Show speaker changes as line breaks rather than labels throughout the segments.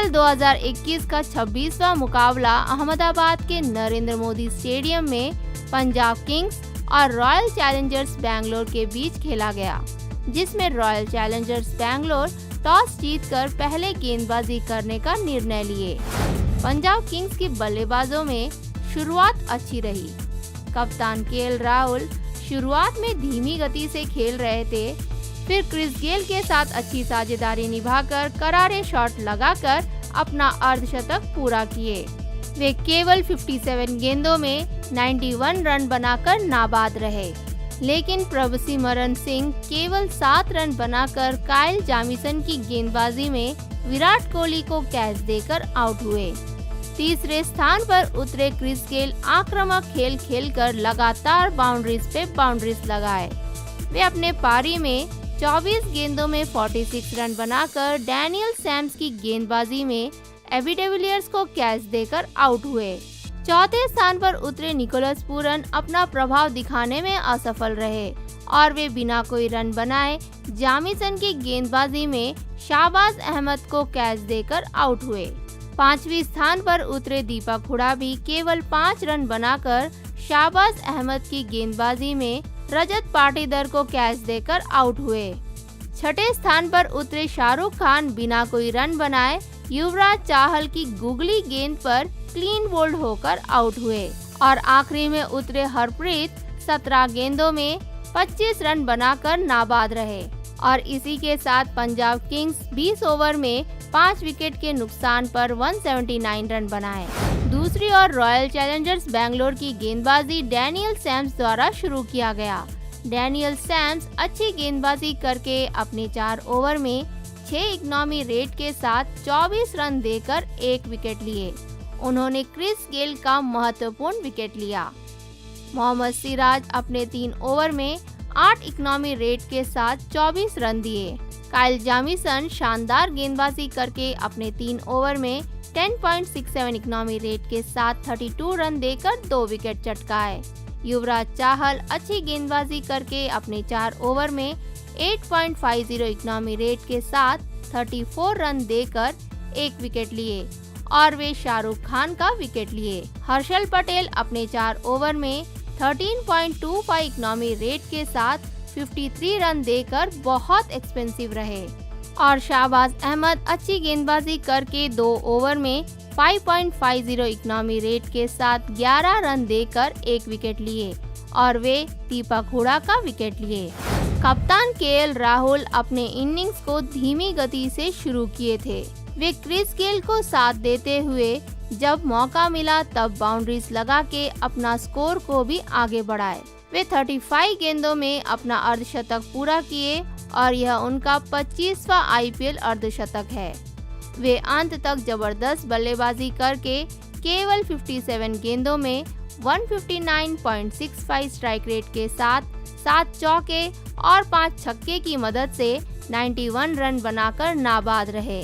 IPL 2021 का 26वां मुकाबला अहमदाबाद के नरेंद्र मोदी स्टेडियम में पंजाब किंग्स और रॉयल चैलेंजर्स बैंगलोर के बीच खेला गया, जिसमें रॉयल चैलेंजर्स बैंगलोर टॉस जीतकर पहले गेंदबाजी करने का निर्णय लिए। पंजाब किंग्स के बल्लेबाजों में शुरुआत अच्छी रही। कप्तान केएल राहुल शुरुआत में धीमी गति से खेल रहे थे, फिर क्रिस गेल के साथ अच्छी साझेदारी निभाकर करारे शॉट लगाकर अपना अर्धशतक पूरा किए। वे केवल 57 गेंदों में 91 रन बनाकर नाबाद रहे, लेकिन प्रभसिमरन सिंह केवल 7 रन बनाकर काइल जामिसन की गेंदबाजी में विराट कोहली को कैच देकर आउट हुए। तीसरे स्थान पर उतरे क्रिस गेल आक्रामक खेल खेलकर लगातार बाउंड्रीज पे बाउंड्रीज लगाए। वे अपने पारी में 24 गेंदों में 46 रन बनाकर डैनियल सैम्स की गेंदबाजी में एबी डिविलियर्स को कैच देकर आउट हुए। चौथे स्थान पर उतरे निकोलस पूरन अपना प्रभाव दिखाने में असफल रहे और वे बिना कोई रन बनाए जामिसन की गेंदबाजी में शाहबाज अहमद को कैच देकर आउट हुए। पांचवी स्थान पर उतरे दीपक हुडा भी केवल 5 रन बनाकर शाहबाज अहमद की गेंदबाजी में रजत पाटीदार को कैच देकर आउट हुए। छठे स्थान पर उतरे शाहरुख खान बिना कोई रन बनाए युवराज चाहल की गुगली गेंद पर क्लीन बोल्ड होकर आउट हुए और आखिरी में उतरे हरप्रीत 17 गेंदों में 25 रन बनाकर नाबाद रहे और इसी के साथ पंजाब किंग्स 20 ओवर में 5 विकेट के नुकसान पर 179 रन बनाए। दूसरी ओर रॉयल चैलेंजर्स बैंगलोर की गेंदबाजी डैनियल सैम्स द्वारा शुरू किया गया। डैनियल सैम्स अच्छी गेंदबाजी करके अपने 4 ओवर में 6 इकोनॉमी रेट के साथ 24 रन देकर 1 विकेट लिए। उन्होंने क्रिस गेल का महत्वपूर्ण विकेट लिया। मोहम्मद सिराज अपने 3 ओवर में 8 इकोनॉमी रेट के साथ 24 रन दिए। काइल जामिसन शानदार गेंदबाजी करके अपने 3 ओवर में 10.67 इकोनॉमी रेट के साथ 32 रन देकर 2 विकेट चटकाए। युवराज चाहल अच्छी गेंदबाजी करके अपने 4 ओवर में 8.50 इकोनॉमी रेट के साथ 34 रन देकर 1 विकेट लिए और वे शाहरुख खान का विकेट लिए। हर्षल पटेल अपने 4 ओवर में 13.25 इकोनॉमी रेट के साथ 53 रन देकर बहुत एक्सपेंसिव रहे और शाहबाज अहमद अच्छी गेंदबाजी करके 2 ओवर में 5.50 इकोनॉमी रेट के साथ 11 रन देकर 1 विकेट लिए और वे दीपक हुडा का विकेट लिए। कप्तान केएल राहुल अपने इनिंग्स को धीमी गति से शुरू किए थे। वे क्रिस गेल को साथ देते हुए जब मौका मिला तब बाउंड्रीज लगा के अपना स्कोर को भी आगे बढ़ाए। वे 35 गेंदों में अपना अर्धशतक पूरा किए और यह उनका 25वां आईपीएल अर्धशतक है। वे अंत तक जबरदस्त बल्लेबाजी करके केवल 57 गेंदों में 159.65 स्ट्राइक रेट के साथ 7 चौके और 5 छक्के की मदद से 91 रन बनाकर नाबाद रहे।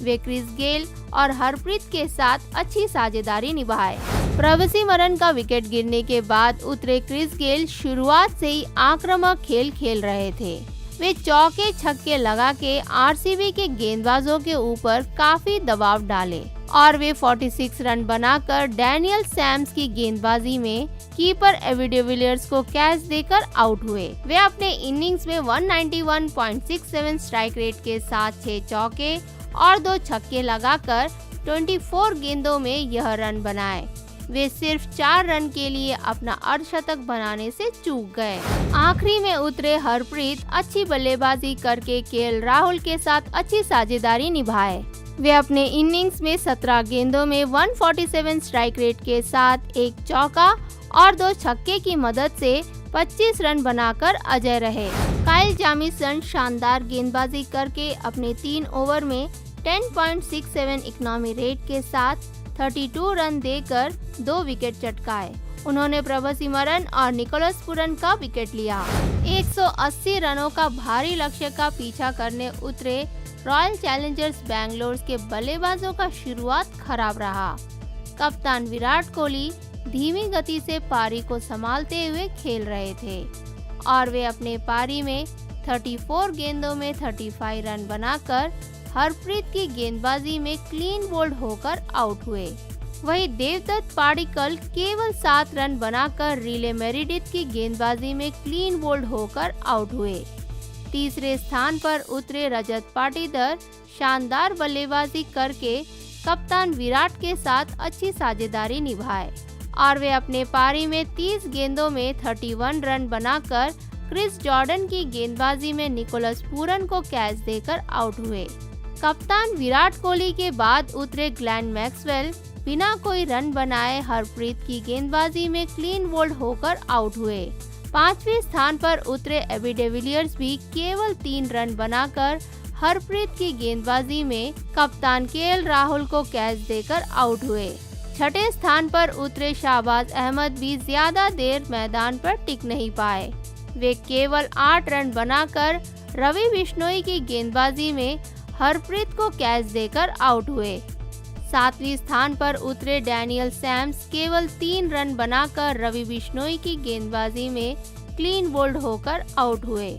वे क्रिस गेल और हरप्रीत के साथ अच्छी साझेदारी निभाए। प्रभसिमरन का विकेट गिरने के बाद उतरे क्रिस गेल शुरुआत से ही आक्रामक खेल खेल रहे थे। वे चौके छक्के लगा के आरसीबी के गेंदबाजों के ऊपर काफी दबाव डाले और वे 46 रन बनाकर डैनियल सैम्स की गेंदबाजी में कीपर एबी डिविलियर्स को कैच देकर आउट हुए। वे अपने इनिंग्स में 191.67 स्ट्राइक रेट के साथ 6 चौके और 2 छक्के लगाकर 24 गेंदों में यह रन बनाए। वे सिर्फ 4 रन के लिए अपना अर्धशतक बनाने से चूक गए। आखिरी में उतरे हरप्रीत अच्छी बल्लेबाजी करके केएल राहुल के साथ अच्छी साझेदारी निभाए। वे अपने इनिंग्स में 17 गेंदों में 147 स्ट्राइक रेट के साथ 1 चौका और 2 छक्के की मदद से 25 रन बनाकर अजय रहे। काइल जामिसन शानदार गेंदबाजी करके अपने 3 ओवर में 10.67 इकोनॉमी रेट के साथ 32 रन देकर 2 विकेट चटकाए। उन्होंने प्रभसिमरन और निकोलस पूरन का विकेट लिया। 180 रनों का भारी लक्ष्य का पीछा करने उतरे रॉयल चैलेंजर्स बैंगलोर के बल्लेबाजों का शुरुआत खराब रहा। कप्तान विराट कोहली धीमी गति से पारी को संभालते हुए खेल रहे थे और वे अपने पारी में 34 गेंदों में 35 रन बनाकर हरप्रीत की गेंदबाजी में क्लीन बोल्ड होकर आउट हुए। वहीं देवदत्त पाडिक्कल केवल 7 रन बनाकर रिले मेरिडिथ की गेंदबाजी में क्लीन बोल्ड होकर आउट हुए। तीसरे स्थान पर उतरे रजत पाटीदार शानदार बल्लेबाजी करके कप्तान विराट के साथ अच्छी साझेदारी निभाए और वे अपने पारी में 30 गेंदों में 31 रन बनाकर क्रिस जॉर्डन की गेंदबाजी में निकोलस पूरन को कैच देकर आउट हुए। कप्तान विराट कोहली के बाद उतरे ग्लेन मैक्सवेल बिना कोई रन बनाए हरप्रीत की गेंदबाजी में क्लीन बोल्ड होकर आउट हुए। 5वें स्थान पर उतरे एबी डिविलियर्स भी केवल 3 रन बनाकर हरप्रीत की गेंदबाजी में कप्तान केएल राहुल को कैच देकर आउट हुए। 6ठे स्थान पर उतरे शाहबाज अहमद भी ज्यादा देर मैदान पर टिक नहीं पाए। वे केवल 8 रन बनाकर रवि बिश्नोई की गेंदबाजी में हरप्रीत को कैच देकर आउट हुए। 7वें स्थान पर उतरे डैनियल सैम्स केवल 3 रन बनाकर रवि बिश्नोई की गेंदबाजी में क्लीन बोल्ड होकर आउट हुए।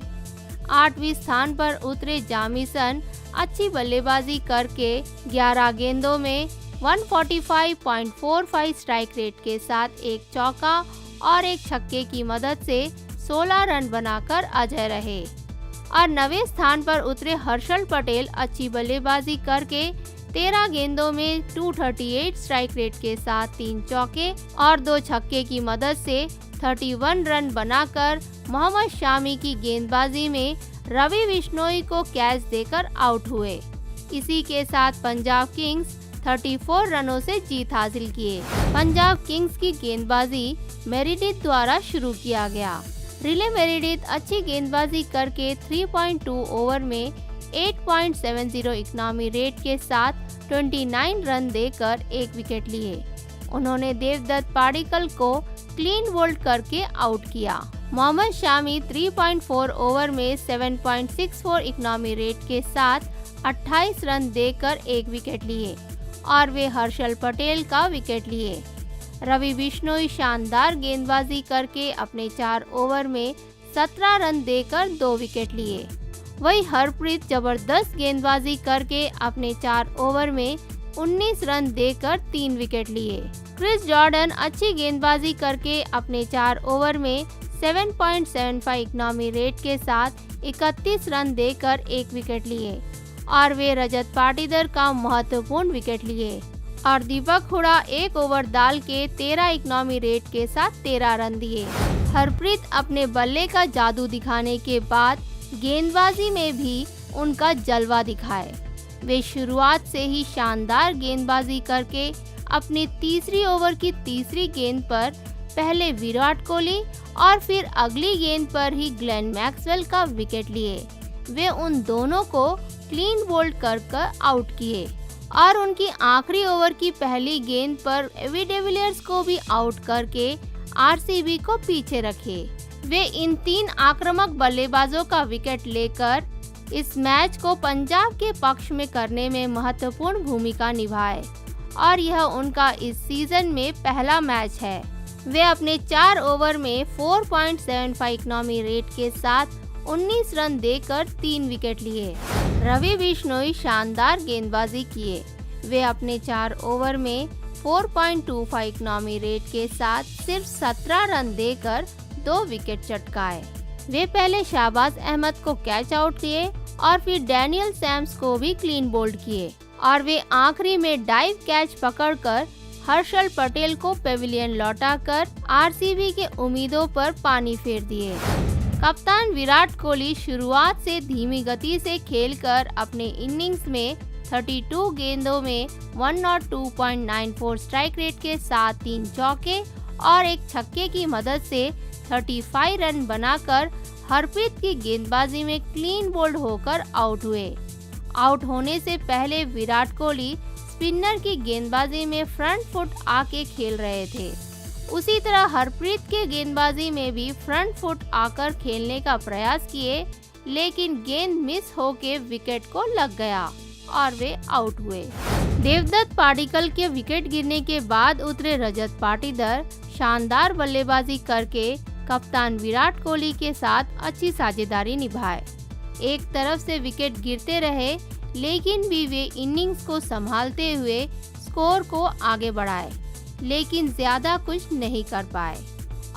8वें स्थान पर उतरे जामीसन अच्छी बल्लेबाजी करके 11 गेंदों में 145.45 स्ट्राइक रेट के साथ एक चौका और एक छक्के की मदद से 16 रन बनाकर अजय रहे। और 9वें स्थान पर उतरे हर्षल पटेल अच्छी बल्लेबाजी करके 13 गेंदों में 238 स्ट्राइक रेट के साथ 3 चौके और 2 छक्के की मदद से 31 रन बनाकर मोहम्मद शामी की गेंदबाजी में रवि बिश्नोई को कैच देकर आउट हुए। इसी के साथ पंजाब किंग्स 34 रनों से जीत हासिल किए। पंजाब किंग्स की गेंदबाजी मेरिडिथ द्वारा शुरू किया गया। रिले मेरिडिथ अच्छी गेंदबाजी करके 3.2 ओवर में 8.70 इकोनॉमी रेट के साथ 29 रन देकर एक विकेट लिए। उन्होंने देवदत्त पाडिक्कल को क्लीन बोल्ड करके आउट किया। मोहम्मद शामी 3.4 ओवर में 7.64 इकोनॉमी रेट के साथ 28 रन देकर एक विकेट लिए और वे हर्षल पटेल का विकेट लिए। रवि बिश्नोई शानदार गेंदबाजी करके अपने 4 ओवर में 17 रन देकर 2 विकेट लिए। वहीं हरप्रीत जबरदस्त गेंदबाजी करके अपने 4 ओवर में 19 रन देकर 3 विकेट लिए। क्रिस जॉर्डन अच्छी गेंदबाजी करके अपने 4 ओवर में 7.75 इकोनॉमी रेट के साथ 31 रन देकर एक विकेट लिए और वे रजत पाटीदार का महत्वपूर्ण विकेट लिए। और दीपक हुडा 1 ओवर डाल के 13 इकोनॉमी रेट के साथ 13 रन दिए। हरप्रीत अपने बल्ले का जादू दिखाने के बाद गेंदबाजी में भी उनका जलवा दिखाए। वे शुरुआत से ही शानदार गेंदबाजी करके अपने तीसरी ओवर की तीसरी गेंद पर पहले विराट कोहली और फिर अगली गेंद पर ही ग्लेन मैक्सवेल का विकेट लिए। वे उन दोनों को क्लीन बोल्ड कर आउट किए और उनकी आखिरी ओवर की पहली गेंद पर एबी डिविलियर्स को भी आउट करके आरसीबी को पीछे रखे। वे इन 3 आक्रामक बल्लेबाजों का विकेट लेकर इस मैच को पंजाब के पक्ष में करने में महत्वपूर्ण भूमिका निभाए और यह उनका इस सीजन में पहला मैच है। वे अपने 4 ओवर में 4.75 इकोनॉमी रेट के साथ 19 रन देकर 3 विकेट लिए। रवि बिश्नोई शानदार गेंदबाजी किए। वे अपने 4 ओवर में 4.25 इकोनॉमी रेट के साथ सिर्फ 17 रन देकर 2 विकेट चटकाए। वे पहले शाहबाज अहमद को कैच आउट किए और फिर डैनियल सैम्स को भी क्लीन बोल्ड किए और वे आखिरी में डाइव कैच पकड़कर हर्षल पटेल को पेविलियन लौटाकर आरसीबी के उम्मीदों पर पानी फेर दिए। कप्तान विराट कोहली शुरुआत से धीमी गति से खेलकर अपने इनिंग्स में 32 गेंदों में 102.94 स्ट्राइक रेट के साथ 3 चौके और एक छक्के की मदद से 35 रन बनाकर हरप्रीत की गेंदबाजी में क्लीन बोल्ड होकर आउट हुए। आउट होने से पहले विराट कोहली स्पिनर की गेंदबाजी में फ्रंट फुट आके खेल रहे थे। उसी तरह हरप्रीत के गेंदबाजी में भी फ्रंट फुट आकर खेलने का प्रयास किए, लेकिन गेंद मिस होके विकेट को लग गया और वे आउट हुए। देवदत्त पाडिक्कल के विकेट गिरने के बाद उतरे रजत पाटीदार शानदार बल्लेबाजी करके कप्तान विराट कोहली के साथ अच्छी साझेदारी निभाए। एक तरफ से विकेट गिरते रहे, लेकिन भी वे इनिंग्स को संभालते हुए स्कोर को आगे बढ़ाए, लेकिन ज्यादा कुछ नहीं कर पाए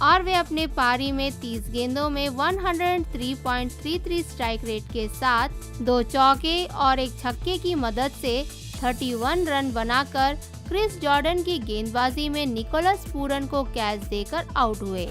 और वे अपने पारी में 30 गेंदों में 103.33 स्ट्राइक रेट के साथ 2 चौके और एक छक्के की मदद से 31 रन बनाकर क्रिस जॉर्डन की गेंदबाजी में निकोलस पूरन को कैच देकर आउट हुए।